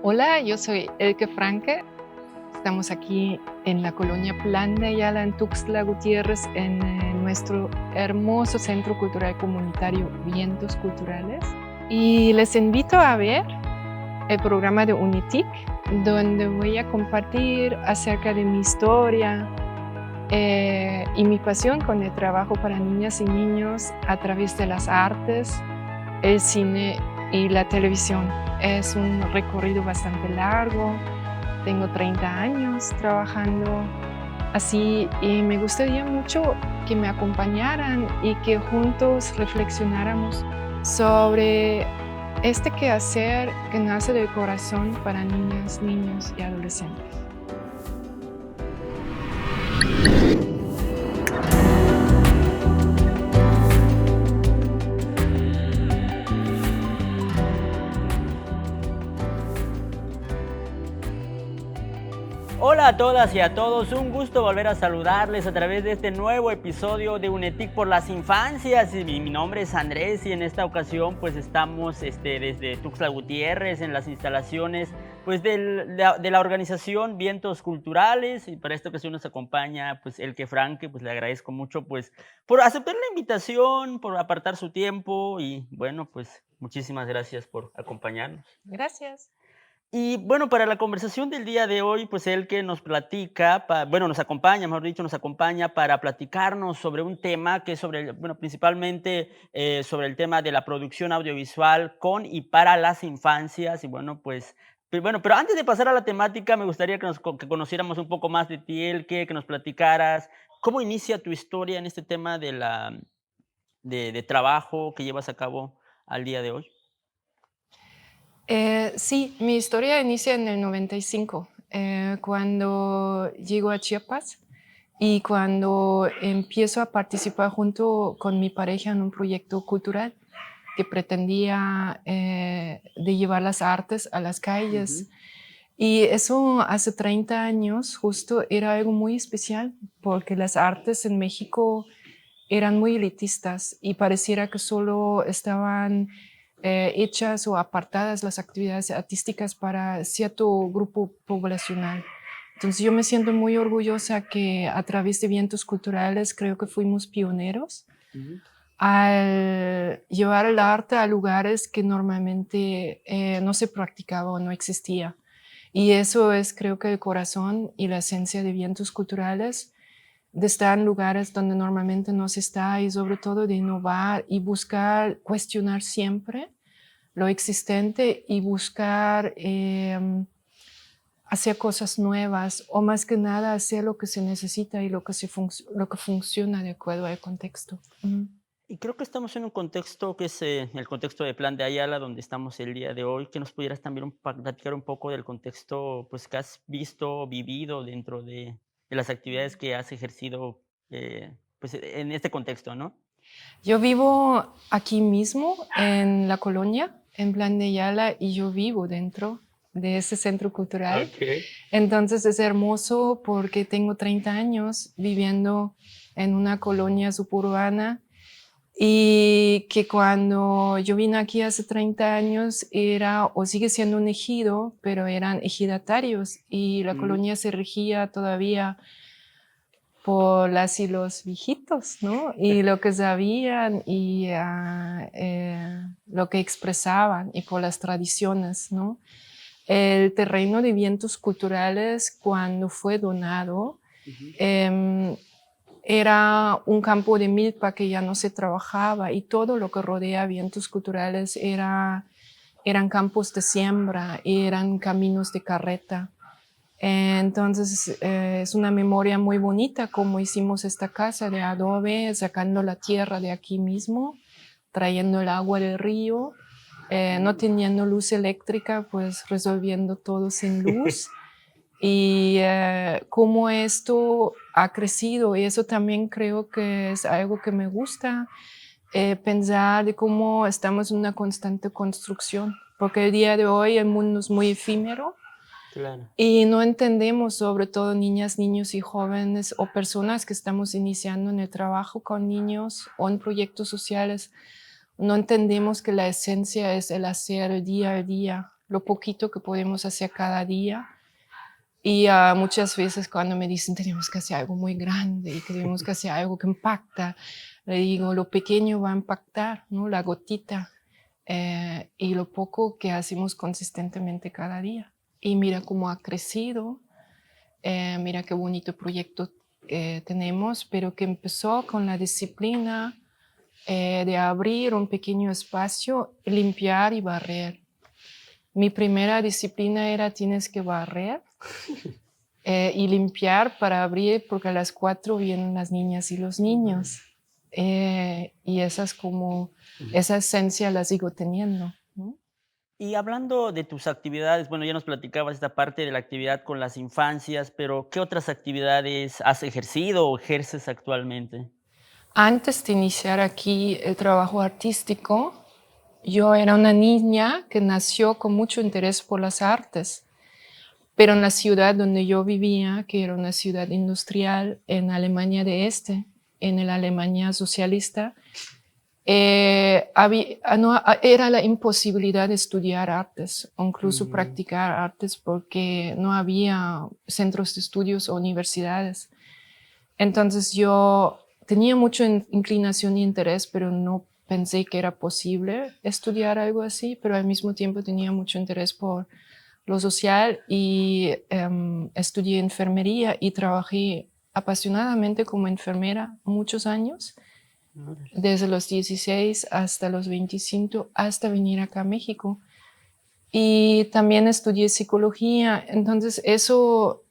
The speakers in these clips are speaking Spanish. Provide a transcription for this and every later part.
Hola, yo soy Elke Franke. Estamos aquí en la colonia Plan de Ayala, en Tuxtla Gutiérrez, en nuestro hermoso Centro Cultural Comunitario Vientos Culturales. Y les invito a ver el programa de UNITIC, donde voy a compartir acerca de mi historia y mi pasión con el trabajo para niñas y niños a través de las artes, el cine y la televisión. Es un recorrido bastante largo. Tengo 30 años trabajando así y me gustaría mucho que me acompañaran y que juntos reflexionáramos sobre este quehacer que nace del corazón para niñas, niños y adolescentes. Hola a todas y a todos, un gusto volver a saludarles a través de este nuevo episodio de UNETIC por las infancias. Mi nombre es Andrés y en esta ocasión pues estamos desde Tuxtla Gutiérrez en las instalaciones pues de la organización Vientos Culturales, y para esta ocasión nos acompaña pues Elke Franke. Pues le agradezco mucho pues por aceptar la invitación, por apartar su tiempo y bueno, pues muchísimas gracias por acompañarnos. Gracias. Y bueno, para la conversación del día de hoy, pues él que nos platica, nos acompaña, mejor dicho, nos acompaña para platicarnos sobre un tema que es principalmente sobre el tema de la producción audiovisual con y para las infancias. Y bueno, pero antes de pasar a la temática, me gustaría que conociéramos un poco más de ti, que nos platicaras cómo inicia tu historia en este tema de trabajo que llevas a cabo al día de hoy. Sí, mi historia inicia en el 95, cuando llego a Chiapas y cuando empiezo a participar junto con mi pareja en un proyecto cultural que pretendía de llevar las artes a las calles. Y eso hace 30 años justo era algo muy especial porque las artes en México eran muy elitistas y pareciera que solo estaban hechas o apartadas las actividades artísticas para cierto grupo poblacional. Entonces yo me siento muy orgullosa que a través de Vientos Culturales creo que fuimos pioneros al llevar el arte a lugares que normalmente no se practicaba o no existía. Y eso es, creo que, el corazón y la esencia de Vientos Culturales, de estar en lugares donde normalmente no se está y sobre todo de innovar y buscar cuestionar siempre lo existente y buscar hacer cosas nuevas o más que nada hacer lo que se necesita y lo que funciona de acuerdo al contexto. Y creo que estamos en un contexto que es el contexto de Plan de Ayala, donde estamos el día de hoy. Que nos pudieras también platicar un poco del contexto pues, que has visto, vivido dentro de las actividades que has ejercido pues, en este contexto, ¿no? Yo vivo aquí mismo en la colonia, en Plan de Ayala, y yo vivo dentro de ese centro cultural. Okay. Entonces es hermoso porque tengo 30 años viviendo en una colonia suburbana y que cuando yo vine aquí hace 30 años era o sigue siendo un ejido, pero eran ejidatarios y la colonia se regía todavía por las y los viejitos, ¿no? Y lo que sabían y lo que expresaban y por las tradiciones, ¿no? El terreno de Vientos Culturales, cuando fue donado, era un campo de milpa que ya no se trabajaba y todo lo que rodea Vientos Culturales eran campos de siembra y eran caminos de carreta. Entonces es una memoria muy bonita como hicimos esta casa de adobe, sacando la tierra de aquí mismo, trayendo el agua del río, no teniendo luz eléctrica, pues resolviendo todo sin luz. Y cómo esto ha crecido, y eso también creo que es algo que me gusta, pensar de cómo estamos en una constante construcción, porque el día de hoy el mundo es muy efímero. Claro. Y no entendemos, sobre todo niñas, niños y jóvenes o personas que estamos iniciando en el trabajo con niños o en proyectos sociales, no entendemos que la esencia es el hacer el día a día lo poquito que podemos hacer cada día. Y muchas veces cuando me dicen tenemos que hacer algo muy grande y tenemos que hacer algo que impacta, le digo lo pequeño va a impactar, ¿no? La gotita y lo poco que hacemos consistentemente cada día. Y mira cómo ha crecido, mira qué bonito proyecto tenemos, pero que empezó con la disciplina de abrir un pequeño espacio, limpiar y barrer. Mi primera disciplina era tienes que barrer y limpiar para abrir, porque a las 4 vienen las niñas y los niños. Y esa es como, esa esencia la sigo teniendo, ¿no? Y hablando de tus actividades, bueno, ya nos platicabas esta parte de la actividad con las infancias, pero ¿qué otras actividades has ejercido o ejerces actualmente? Antes de iniciar aquí el trabajo artístico, yo era una niña que nació con mucho interés por las artes, pero en la ciudad donde yo vivía, que era una ciudad industrial en Alemania de Este, en la Alemania socialista, era la imposibilidad de estudiar artes o incluso practicar artes porque no había centros de estudios o universidades. Entonces yo tenía mucha inclinación y interés, pero no pensé que era posible estudiar algo así, pero al mismo tiempo tenía mucho interés por lo social y estudié enfermería y trabajé apasionadamente como enfermera muchos años, desde los 16 hasta los 25, hasta venir acá a México. Y también estudié psicología, entonces eso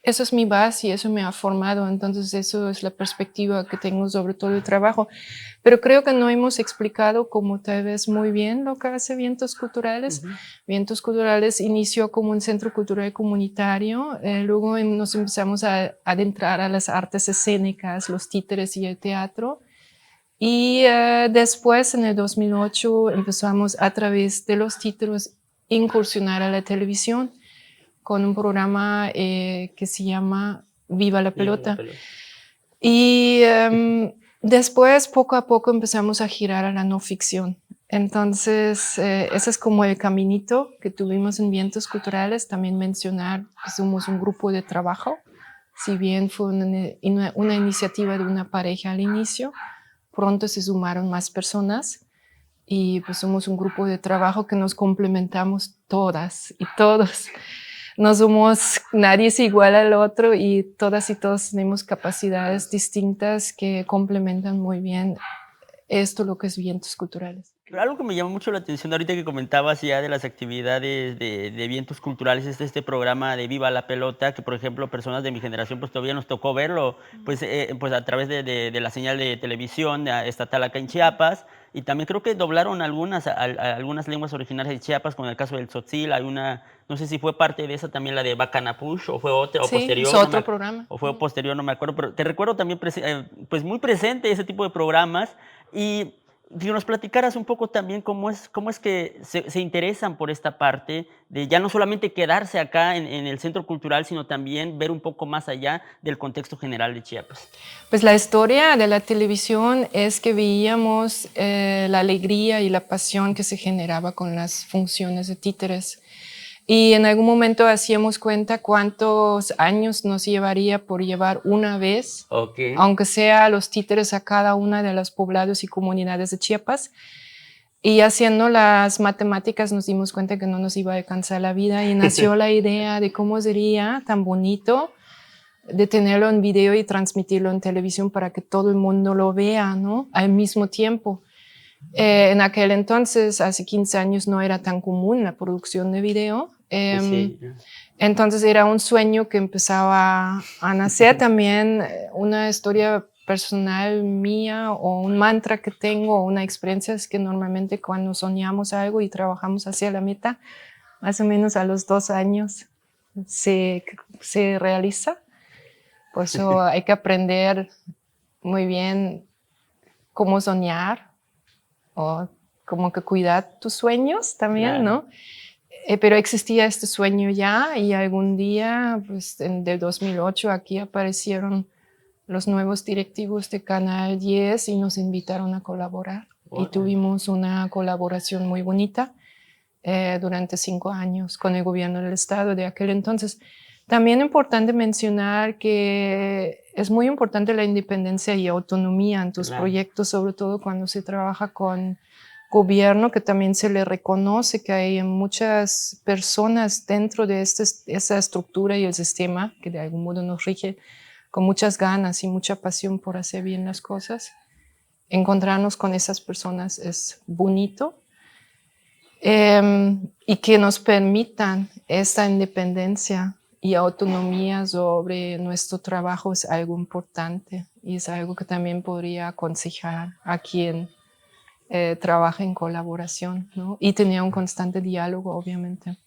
es mi base y eso me ha formado, entonces eso es la perspectiva que tengo sobre todo el trabajo. Pero creo que no hemos explicado como tal vez muy bien lo que hace Vientos Culturales. Vientos Culturales inició como un centro cultural comunitario, luego nos empezamos a adentrar a las artes escénicas, los títeres y el teatro. Y después, en el 2008, empezamos a través de los títulos incursionar a la televisión con un programa que se llama Viva la Pelota. Y después, poco a poco, empezamos a girar a la no ficción. Entonces, ese es como el caminito que tuvimos en Vientos Culturales. También mencionar que somos un grupo de trabajo. Si bien fue una iniciativa de una pareja al inicio, pronto se sumaron más personas y pues somos un grupo de trabajo que nos complementamos todas y todos. No somos, nadie es igual al otro y todas y todos tenemos capacidades distintas que complementan muy bien esto, lo que es Vientos Culturales. Pero algo que me llamó mucho la atención ahorita que comentabas ya de las actividades de Vientos Culturales, es este programa de Viva la Pelota, que por ejemplo personas de mi generación pues todavía nos tocó verlo, pues, pues a través de la señal de televisión estatal acá en Chiapas, y también creo que doblaron algunas lenguas originarias de Chiapas, como en el caso del tzotzil, hay una, no sé si fue parte de esa también la de Bacanapush, o fue otra, o Sí, posterior, es otro programa. o fue posterior, no me acuerdo, pero te recuerdo también pues muy presente ese tipo de programas. Y que nos platicaras un poco también cómo es que se interesan por esta parte de ya no solamente quedarse acá en el centro cultural, sino también ver un poco más allá del contexto general de Chiapas. Pues la historia de la televisión es que veíamos la alegría y la pasión que se generaba con las funciones de títeres. Y en algún momento hacíamos cuenta cuántos años nos llevaría por llevar una vez, aunque sea los títeres a cada una de los poblados y comunidades de Chiapas. Y haciendo las matemáticas nos dimos cuenta que no nos iba a alcanzar la vida y nació la idea de cómo sería tan bonito de tenerlo en video y transmitirlo en televisión para que todo el mundo lo vea, ¿no? Al mismo tiempo. En aquel entonces, hace 15 años, no era tan común la producción de video. Sí. Entonces era un sueño que empezaba a nacer también, una historia personal mía o un mantra que tengo, o una experiencia es que normalmente cuando soñamos algo y trabajamos hacia la meta, más o menos a los 2 años se realiza. Por eso hay que aprender muy bien cómo soñar o como que cuidar tus sueños también, Claro. ¿no? Pero existía este sueño ya y algún día, pues de 2008, aquí aparecieron los nuevos directivos de Canal 10 y nos invitaron a colaborar. Y tuvimos una colaboración muy bonita. durante 5 años con el gobierno del estado de aquel entonces. También es importante mencionar que es muy importante la independencia y autonomía en tus proyectos, sobre todo cuando se trabaja con gobierno, que también se le reconoce que hay muchas personas dentro de esa estructura y el sistema que de algún modo nos rige, con muchas ganas y mucha pasión por hacer bien las cosas. Encontrarnos con esas personas es bonito. Y que nos permitan esta independencia y autonomía sobre nuestro trabajo es algo importante y es algo que también podría aconsejar a quien trabaja en colaboración, ¿no? Y tener un constante diálogo, obviamente.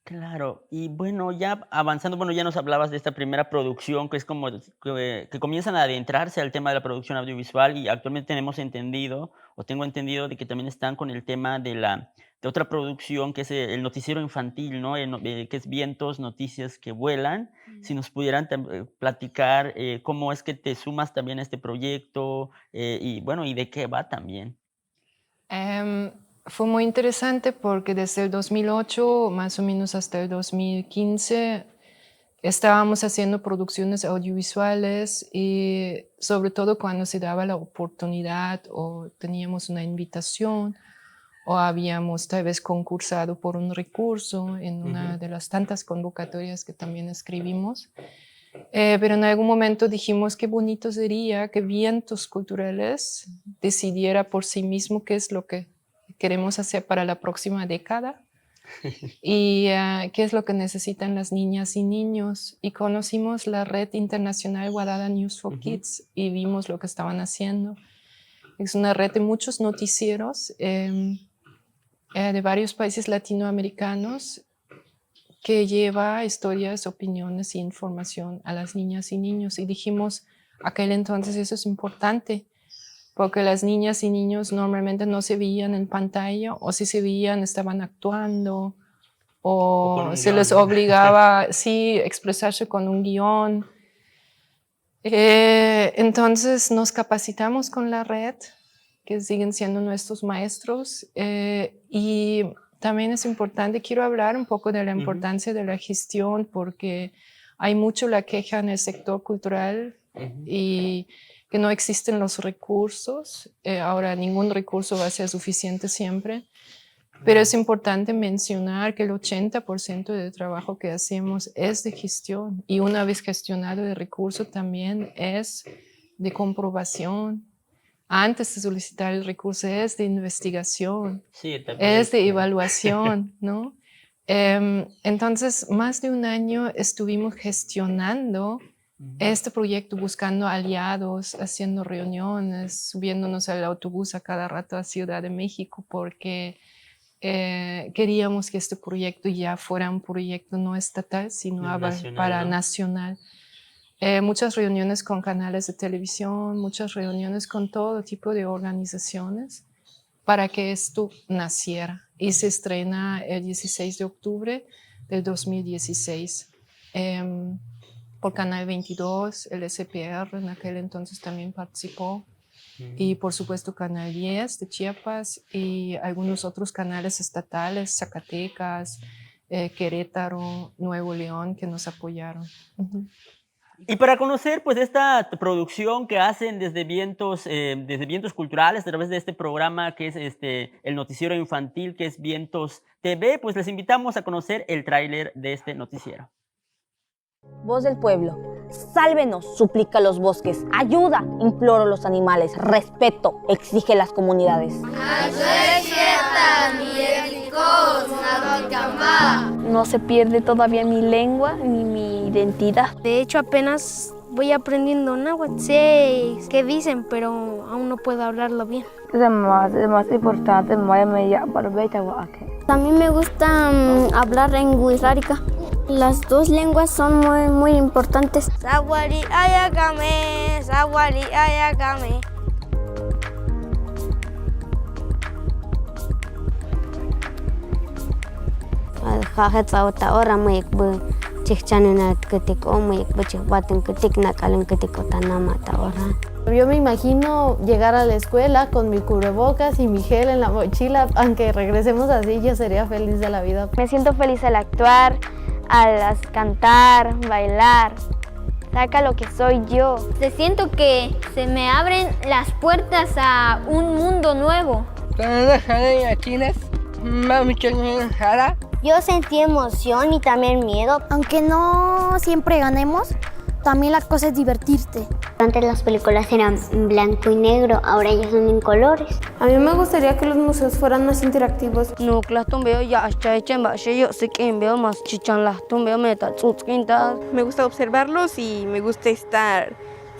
Claro, y bueno, ya avanzando, bueno, ya nos hablabas de esta primera producción, que es como que comienzan a adentrarse al tema de la producción audiovisual y actualmente tenemos entendido, o tengo entendido, de que también están con el tema de otra producción que es el noticiero infantil, ¿no? Que es Vientos, Noticias que Vuelan. Si nos pudieran platicar cómo es que te sumas también a este proyecto y bueno, y de qué va también. Fue muy interesante porque desde el 2008, más o menos hasta el 2015, estábamos haciendo producciones audiovisuales y sobre todo cuando se daba la oportunidad o teníamos una invitación o habíamos tal vez concursado por un recurso en una de las tantas convocatorias que también escribimos. Pero en algún momento dijimos qué bonito sería que Vientos Culturales decidiera por sí mismo qué es lo que queremos hacer para la próxima década y qué es lo que necesitan las niñas y niños. Y conocimos la red internacional Guadalajara News for Kids y vimos lo que estaban haciendo. Es una red de muchos noticieros de varios países latinoamericanos que lleva historias, opiniones e información a las niñas y niños. Y dijimos, aquel entonces eso es importante, porque las niñas y niños normalmente no se veían en pantalla, o si se veían estaban actuando, o se les obligaba, sí, expresarse con un guión. Entonces nos capacitamos con la red, que siguen siendo nuestros maestros, y también es importante, quiero hablar un poco de la importancia de la gestión, porque hay mucho la queja en el sector cultural y que no existen los recursos. Ahora, ningún recurso va a ser suficiente siempre, pero es importante mencionar que el 80% del trabajo que hacemos es de gestión y una vez gestionado el recurso también es de comprobación. Antes de solicitar el recurso es de investigación, Sí, es de evaluación, ¿no? Entonces, más de un año estuvimos gestionando este proyecto, buscando aliados, haciendo reuniones, subiéndonos al autobús a cada rato a Ciudad de México, porque queríamos que este proyecto ya fuera un proyecto no estatal, sino para nacional. Muchas reuniones con canales de televisión, muchas reuniones con todo tipo de organizaciones para que esto naciera. Y se estrena el 16 de octubre del 2016 por Canal 22, el SPR en aquel entonces también participó. Y por supuesto Canal 10 de Chiapas y algunos otros canales estatales, Zacatecas, Querétaro, Nuevo León, que nos apoyaron. Y para conocer, pues, esta producción que hacen desde Vientos Culturales, a través de este programa que es el noticiero infantil, que es Vientos TV, pues les invitamos a conocer el tráiler de este noticiero. Voz del pueblo, sálvenos, suplica los bosques, ayuda, imploro los animales, respeto, exige las comunidades. No se pierde todavía mi lengua ni mi identidad. De hecho, apenas voy aprendiendo náhuatl. Sé qué dicen, pero aún no puedo hablarlo bien. Es más importante. A mí me gusta hablar en wixárika. Las dos lenguas son muy importantes. Sawari ayakame, sawari ayakame. Jajet sauta ora mayek bu chikchanena ketik o mayek bu chikbatin ketik nakalin ketik otanama ta ora. Yo me imagino llegar a la escuela con mi cubrebocas y mi gel en la mochila, aunque regresemos así, yo sería feliz de la vida. Me siento feliz al actuar, al cantar, bailar. Saca lo que soy yo. Siento que se me abren las puertas a un mundo nuevo. Yo sentí emoción y también miedo. Aunque no siempre ganemos, también la cosa es divertirte. Antes las películas eran en blanco y negro, ahora ya son en colores. A mí me gustaría que los museos fueran más interactivos. No, claro, veo ya yo sé que veo más chichan las veo meta quintas. Me gusta observarlos y me gusta estar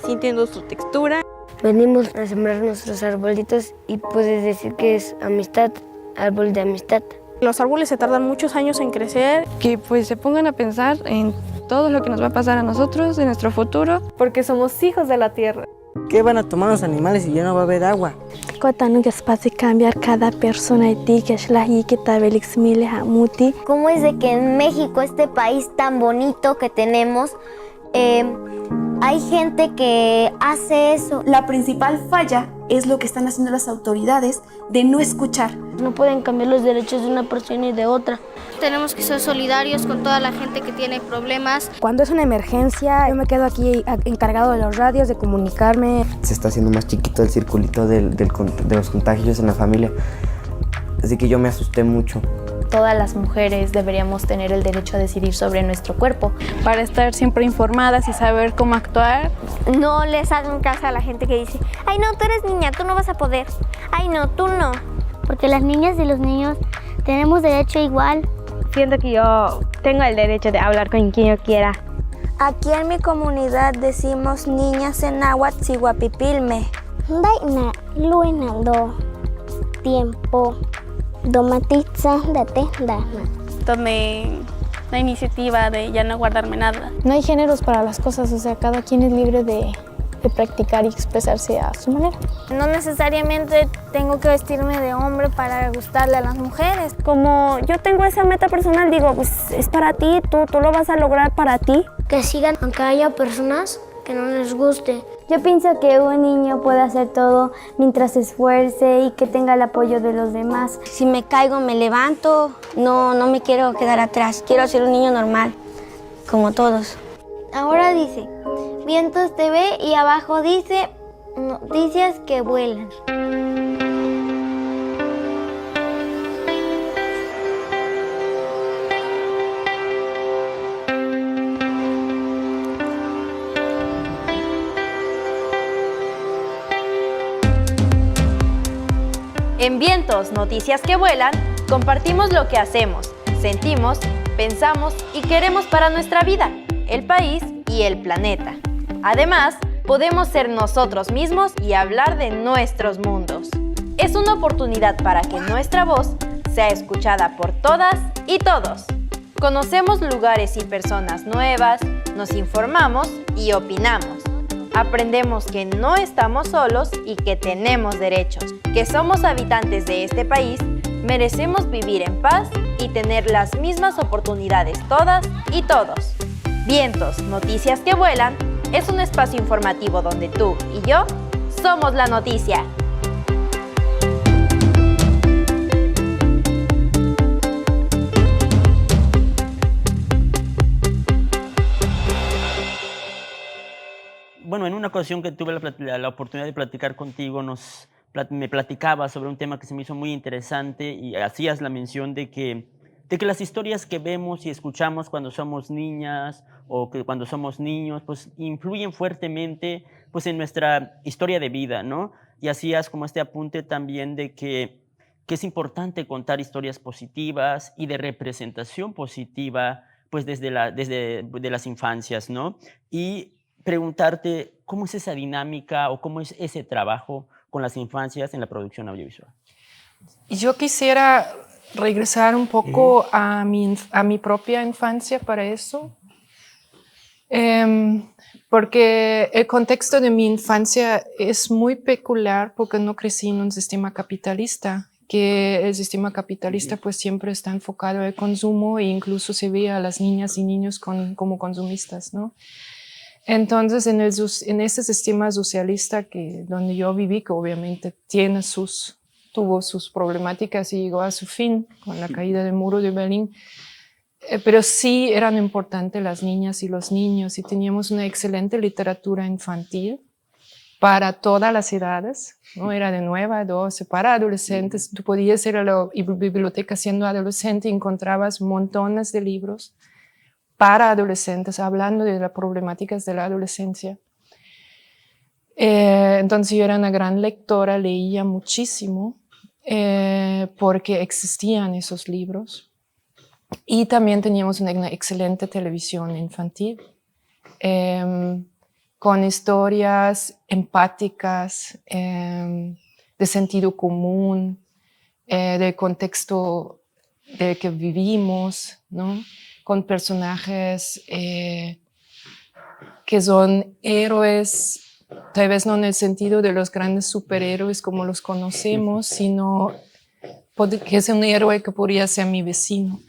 sintiendo su textura. Venimos a sembrar nuestros arbolitos y puedes decir que es amistad, árbol de amistad. Los árboles se tardan muchos años en crecer. Que pues se pongan a pensar en todo lo que nos va a pasar a nosotros, en nuestro futuro. Porque somos hijos de la tierra. ¿Qué van a tomar los animales si ya no va a haber agua? Cambiar cada persona ¿Cómo es de que en México, este país tan bonito que tenemos, hay gente que hace eso? La principal falla es lo que están haciendo las autoridades de no escuchar. No pueden cambiar los derechos de una persona y de otra. Tenemos que ser solidarios con toda la gente que tiene problemas. Cuando es una emergencia, yo me quedo aquí encargado de los radios, de comunicarme. Se está haciendo más chiquito el circulito de los contagios en la familia, así que yo me asusté mucho. Todas las mujeres deberíamos tener el derecho a decidir sobre nuestro cuerpo. Para estar siempre informadas y saber cómo actuar. No les hagan caso a la gente que dice, ay no, tú eres niña, tú no vas a poder. Ay no, tú no. Porque las niñas y los niños tenemos derecho igual. Siento que yo tengo el derecho de hablar con quien yo quiera. Aquí en mi comunidad decimos niñas en náhuatl Siguapipilme. Daina luenando tiempo domatitza date dana. Tomé la iniciativa de ya no guardarme nada. No hay géneros para las cosas, o sea, cada quien es libre de practicar y expresarse a su manera. No necesariamente tengo que vestirme de hombre para gustarle a las mujeres. Como yo tengo esa meta personal, digo, pues es para ti, tú lo vas a lograr para ti. Que sigan, aunque haya personas que no les guste. Yo pienso que un niño puede hacer todo mientras se esfuerce y que tenga el apoyo de los demás. Si me caigo, me levanto. No me quiero quedar atrás. Quiero ser un niño normal, como todos. Ahora dice Vientos TV y abajo dice noticias que vuelan. En Vientos, noticias que vuelan, compartimos lo que hacemos, sentimos, pensamos y queremos para nuestra vida, el país y el planeta. Además, podemos ser nosotros mismos y hablar de nuestros mundos. Es una oportunidad para que nuestra voz sea escuchada por todas y todos. Conocemos lugares y personas nuevas, nos informamos y opinamos. Aprendemos que no estamos solos y que tenemos derechos, que somos habitantes de este país, merecemos vivir en paz y tener las mismas oportunidades todas y todos. Vientos, noticias que vuelan, es un espacio informativo donde tú y yo somos la noticia. Bueno, en una ocasión que tuve la oportunidad de platicar contigo, me platicabas sobre un tema que se me hizo muy interesante y hacías la mención de que las historias que vemos y escuchamos cuando somos niñas o que cuando somos niños, pues influyen fuertemente pues, en nuestra historia de vida, ¿no? Y hacías como este apunte también de que es importante contar historias positivas y de representación positiva pues desde las infancias, ¿no? Y preguntarte cómo es esa dinámica o cómo es ese trabajo con las infancias en la producción audiovisual. Yo quisiera regresar un poco a mi propia infancia para eso, porque el contexto de mi infancia es muy peculiar porque no crecí en un sistema capitalista, que el sistema capitalista pues siempre está enfocado al consumo e incluso se ve a las niñas y niños como consumistas, ¿no? Entonces, en este sistema socialista donde yo viví, que obviamente tuvo sus problemáticas y llegó a su fin con la caída del muro de Berlín, pero sí eran importantes las niñas y los niños, y teníamos una excelente literatura infantil para todas las edades, ¿no? Era de 9 a 12, para adolescentes. Tú podías ir a la biblioteca siendo adolescente y encontrabas montones de libros para adolescentes, hablando de las problemáticas de la adolescencia. Entonces yo era una gran lectora, leía muchísimo, porque existían esos libros. Y también teníamos una excelente televisión infantil, con historias empáticas, de sentido común, del contexto del que vivimos, ¿no? Con personajes que son héroes, tal vez no en el sentido de los grandes superhéroes como los conocemos, sino que es un héroe que podría ser mi vecino.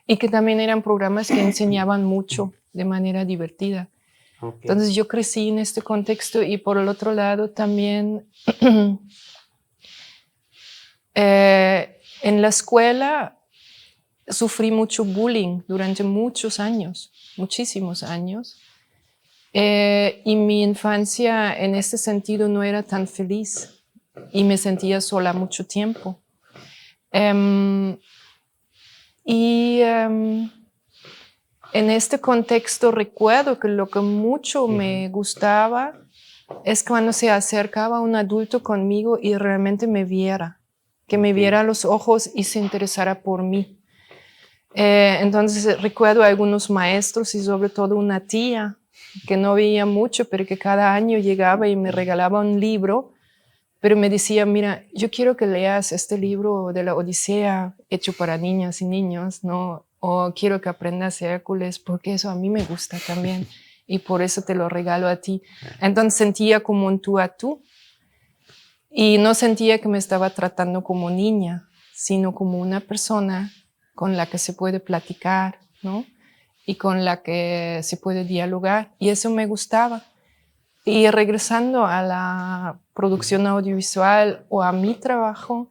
Y que también eran programas que enseñaban mucho de manera divertida. Okay. Entonces yo crecí en este contexto, y por el otro lado también en la escuela sufrí mucho bullying durante muchos años, muchísimos años, y mi infancia en este sentido no era tan feliz y me sentía sola mucho tiempo. En este contexto recuerdo que lo que mucho me gustaba es cuando se acercaba un adulto conmigo y realmente me viera, que me viera a los ojos y se interesara por mí. Entonces recuerdo a algunos maestros y sobre todo una tía que no veía mucho, pero que cada año llegaba y me regalaba un libro, pero me decía, mira, yo quiero que leas este libro de la Odisea hecho para niñas y niños, ¿no? O quiero que aprendas Hércules, porque eso a mí me gusta también, y por eso te lo regalo a ti. Entonces sentía como un tú a tú, y no sentía que me estaba tratando como niña, sino como una persona con la que se puede platicar, ¿no? Y con la que se puede dialogar, y eso me gustaba. Y regresando a la producción audiovisual o a mi trabajo,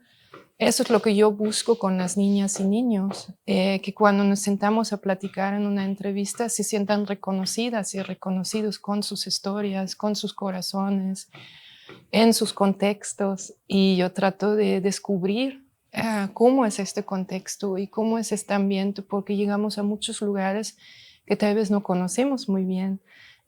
eso es lo que yo busco con las niñas y niños, que cuando nos sentamos a platicar en una entrevista se sientan reconocidas y reconocidos con sus historias, con sus corazones, en sus contextos. Y yo trato de descubrir cómo es este contexto y cómo es este ambiente, porque llegamos a muchos lugares que tal vez no conocemos muy bien.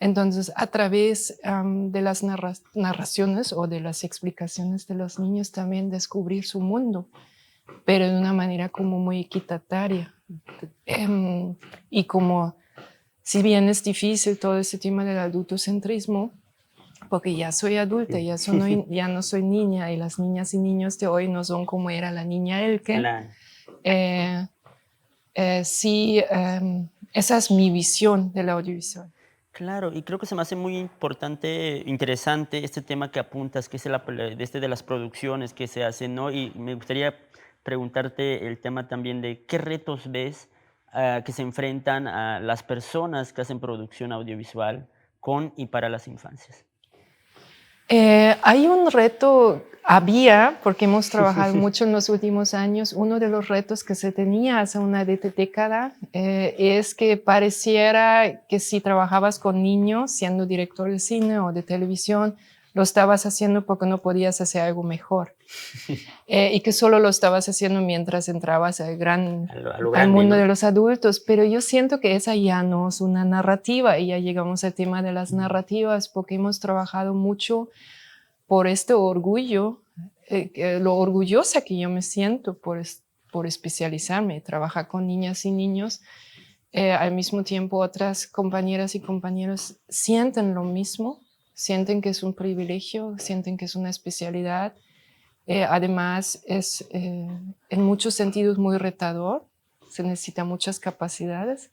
Entonces, a través de las narraciones o de las explicaciones de los niños también descubrir su mundo, pero de una manera como muy equitataria. Y como, si bien es difícil todo ese tema del adultocentrismo, porque ya soy adulta, ya no soy niña, y las niñas y niños de hoy no son como era la niña Elke. Sí, esa es mi visión del audiovisual. Claro, y creo que se me hace muy interesante este tema que apuntas, que es de las producciones que se hacen, ¿no? Y me gustaría preguntarte el tema también de qué retos ves que se enfrentan a las personas que hacen producción audiovisual con y para las infancias. Hay un reto, porque hemos trabajado mucho en los últimos años, uno de los retos que se tenía hace una década es que pareciera que si trabajabas con niños, siendo director de cine o de televisión, lo estabas haciendo porque no podías hacer algo mejor. Y que solo lo estabas haciendo mientras entrabas al mundo, ¿no?, de los adultos. Pero yo siento que esa ya no es una narrativa, y ya llegamos al tema de las narrativas, porque hemos trabajado mucho por este orgullo, lo orgullosa que yo me siento por especializarme, trabajar con niñas y niños. Al mismo tiempo, otras compañeras y compañeros sienten lo mismo, sienten que es un privilegio, sienten que es una especialidad. Además, es en muchos sentidos muy retador, se necesitan muchas capacidades,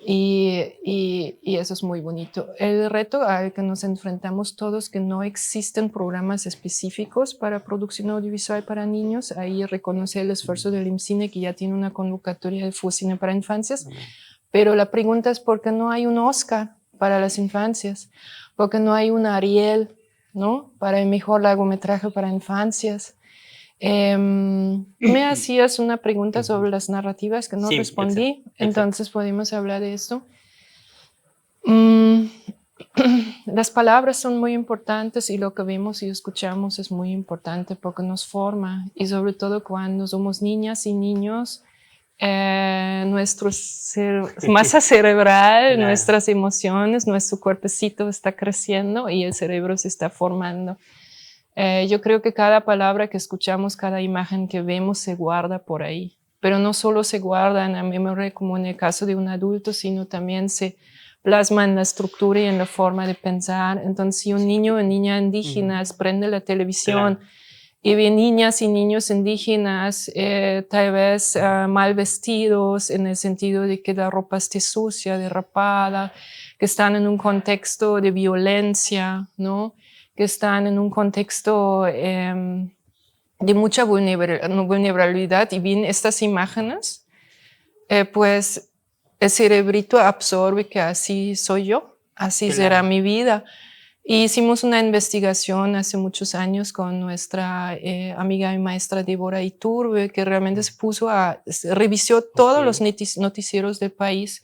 y eso es muy bonito. El reto al que nos enfrentamos todos, que no existen programas específicos para producción audiovisual para niños. Ahí reconoce el esfuerzo del IMCINE, que ya tiene una convocatoria de FUCINE para infancias, pero la pregunta es ¿por qué no hay un Oscar para las infancias, porque no hay un Ariel, ¿no? Para el mejor largometraje para infancias. Me hacías una pregunta sobre las narrativas que no respondí, entonces podemos hablar de esto. Las palabras son muy importantes y lo que vemos y escuchamos es muy importante porque nos forma, y sobre todo cuando somos niñas y niños, nuestra masa cerebral, nuestras emociones, nuestro cuerpecito está creciendo y el cerebro se está formando. Yo creo que cada palabra que escuchamos, cada imagen que vemos se guarda por ahí, pero no solo se guarda en la memoria como en el caso de un adulto, sino también se plasma en la estructura y en la forma de pensar. Entonces, si un niño o niña indígenas prende la televisión y ve niñas y niños indígenas tal vez mal vestidos, en el sentido de que la ropa esté sucia, derrapada, que están en un contexto de violencia, ¿no? Que están en un contexto de mucha vulnerabilidad, y ven estas imágenes, pues el cerebrito absorbe que así soy yo, así será mi vida. Y hicimos una investigación hace muchos años con nuestra amiga y maestra Débora Iturbe, que realmente revisó todos los noticieros del país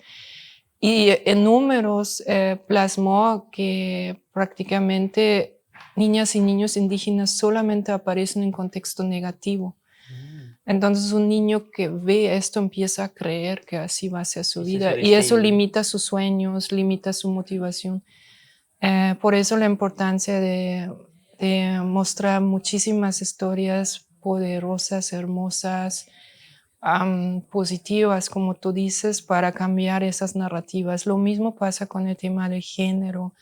y en números plasmó que prácticamente niñas y niños indígenas solamente aparecen en contexto negativo. Entonces un niño que ve esto empieza a creer que así va a ser su vida, y eso limita sus sueños, limita su motivación. Por eso la importancia de mostrar muchísimas historias poderosas, hermosas, positivas, como tú dices, para cambiar esas narrativas. Lo mismo pasa con el tema del género.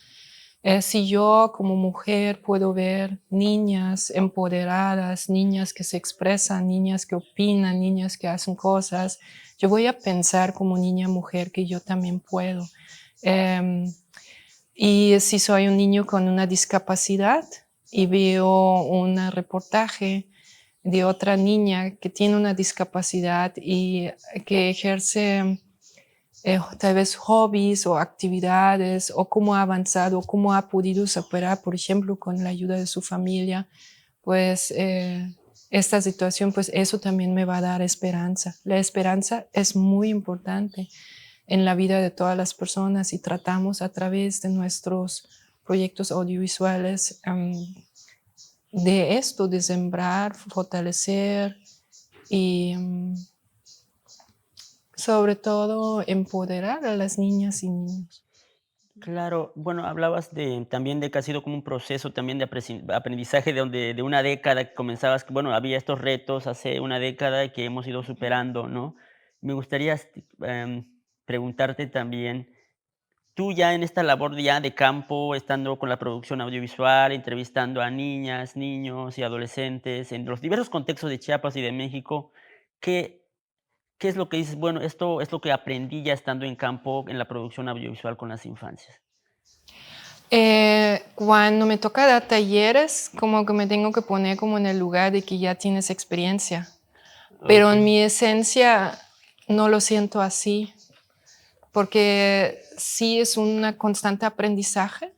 Si yo como mujer puedo ver niñas empoderadas, niñas que se expresan, niñas que opinan, niñas que hacen cosas, yo voy a pensar como niña mujer que yo también puedo. Y si soy un niño con una discapacidad y veo un reportaje de otra niña que tiene una discapacidad y que ejerce tal vez hobbies o actividades, o cómo ha avanzado, cómo ha podido superar, por ejemplo, con la ayuda de su familia, pues esta situación, pues eso también me va a dar esperanza. La esperanza es muy importante en la vida de todas las personas, y tratamos a través de nuestros proyectos audiovisuales de esto, de sembrar, fortalecer y sobre todo empoderar a las niñas y niños. Claro, bueno, hablabas también de que ha sido como un proceso también de aprendizaje de una década que comenzabas, que bueno, había estos retos hace una década que hemos ido superando, ¿no? Me gustaría preguntarte también, tú ya en esta labor ya de campo, estando con la producción audiovisual, entrevistando a niñas, niños y adolescentes en los diversos contextos de Chiapas y de México, ¿qué es lo que dices? Bueno, esto es lo que aprendí ya estando en campo en la producción audiovisual con las infancias. Cuando me toca dar talleres, como que me tengo que poner como en el lugar de que ya tienes experiencia. Pero en mi esencia no lo siento así, porque sí es un constante aprendizaje.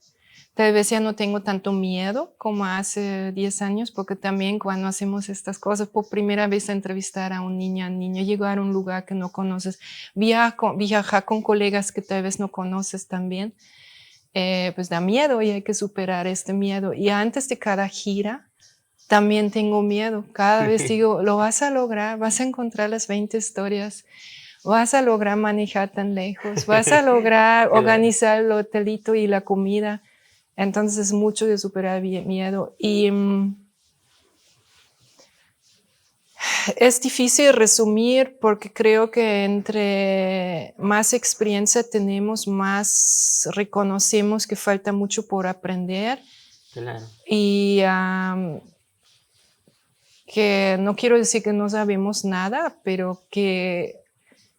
Tal vez ya no tengo tanto miedo como hace 10 años, porque también cuando hacemos estas cosas, por primera vez a entrevistar a un niño, llegar a un lugar que no conoces, viajar con colegas que tal vez no conoces también, pues da miedo y hay que superar este miedo. Y antes de cada gira también tengo miedo. Cada vez digo, lo vas a lograr, vas a encontrar las 20 historias, vas a lograr manejar tan lejos, vas a lograr organizar el hotelito y la comida. Entonces es mucho de superar miedo, y es difícil resumir porque creo que entre más experiencia tenemos, más reconocemos que falta mucho por aprender. Claro. Y que no quiero decir que no sabemos nada, pero que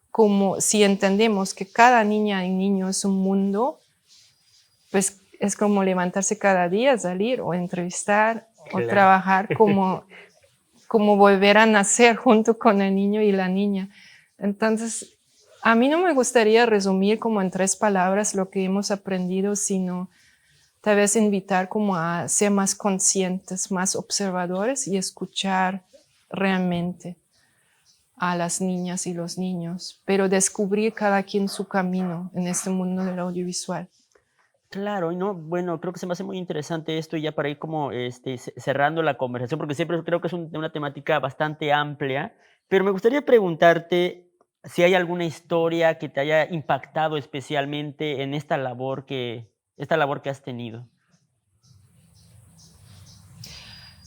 como si entendemos que cada niña y niño es un mundo, pues es como levantarse cada día, salir o entrevistar o trabajar como volver a nacer junto con el niño y la niña. Entonces, A mí no me gustaría resumir como en 3 palabras lo que hemos aprendido, sino tal vez invitar como a ser más conscientes, más observadores y escuchar realmente a las niñas y los niños, pero descubrir cada quien su camino en este mundo del audiovisual. Claro, y no, bueno, creo que se me hace muy interesante esto y ya para ir como cerrando la conversación, porque siempre creo que es una temática bastante amplia, pero me gustaría preguntarte si hay alguna historia que te haya impactado especialmente en esta labor que has tenido.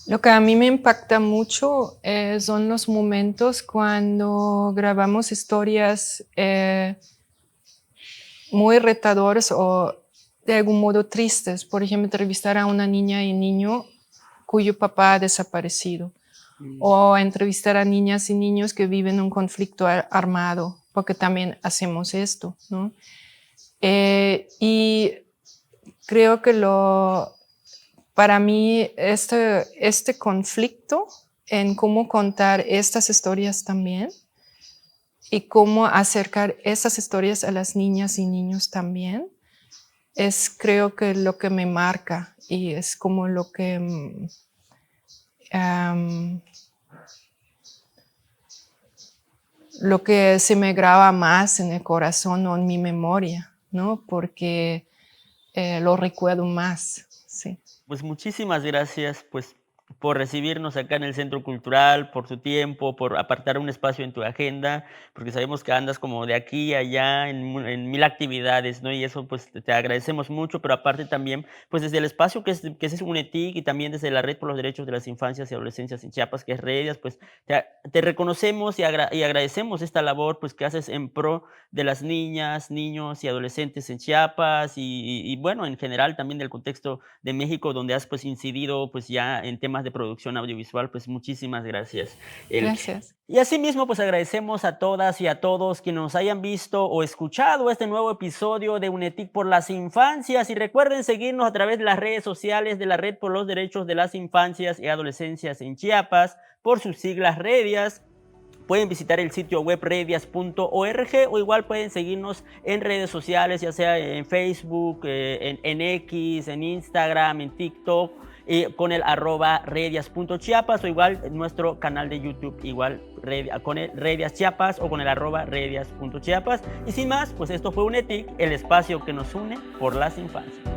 Lo que a mí me impacta mucho son los momentos cuando grabamos historias muy retadoras o de algún modo tristes. Por ejemplo, entrevistar a una niña y niño cuyo papá ha desaparecido. O entrevistar a niñas y niños que viven un conflicto armado, porque también hacemos esto, ¿no? Y creo que para mí este conflicto en cómo contar estas historias también y cómo acercar esas historias a las niñas y niños también es, creo que, lo que me marca y es como lo que se me graba más en el corazón o en mi memoria, ¿no? Porque lo recuerdo más, sí. Pues muchísimas gracias, pues, por recibirnos acá en el Centro Cultural, por su tiempo, por apartar un espacio en tu agenda, porque sabemos que andas como de aquí a allá en 1000 actividades, ¿no? Y eso pues te agradecemos mucho, pero aparte también, pues desde el espacio que es UNETIC y también desde la Red por los Derechos de las Infancias y Adolescencias en Chiapas, que es Redias, pues te reconocemos y agradecemos esta labor pues que haces en pro de las niñas, niños y adolescentes en Chiapas y bueno, en general también del contexto de México, donde has pues incidido pues ya en temas de producción audiovisual. Pues muchísimas gracias. Gracias. Y asimismo pues agradecemos a todas y a todos quienes nos hayan visto o escuchado este nuevo episodio de UNETIC por las Infancias, y recuerden seguirnos a través de las redes sociales de la Red por los Derechos de las Infancias y Adolescencias en Chiapas, por sus siglas Redias. Pueden visitar el sitio web redias.org o igual pueden seguirnos en redes sociales, ya sea en Facebook, en X, en Instagram, en TikTok, con el @redias.chiapas o igual en nuestro canal de YouTube, igual con el Redias Chiapas o con el @redias.chiapas. Y sin más, pues esto fue UNETIC, el espacio que nos une por las infancias.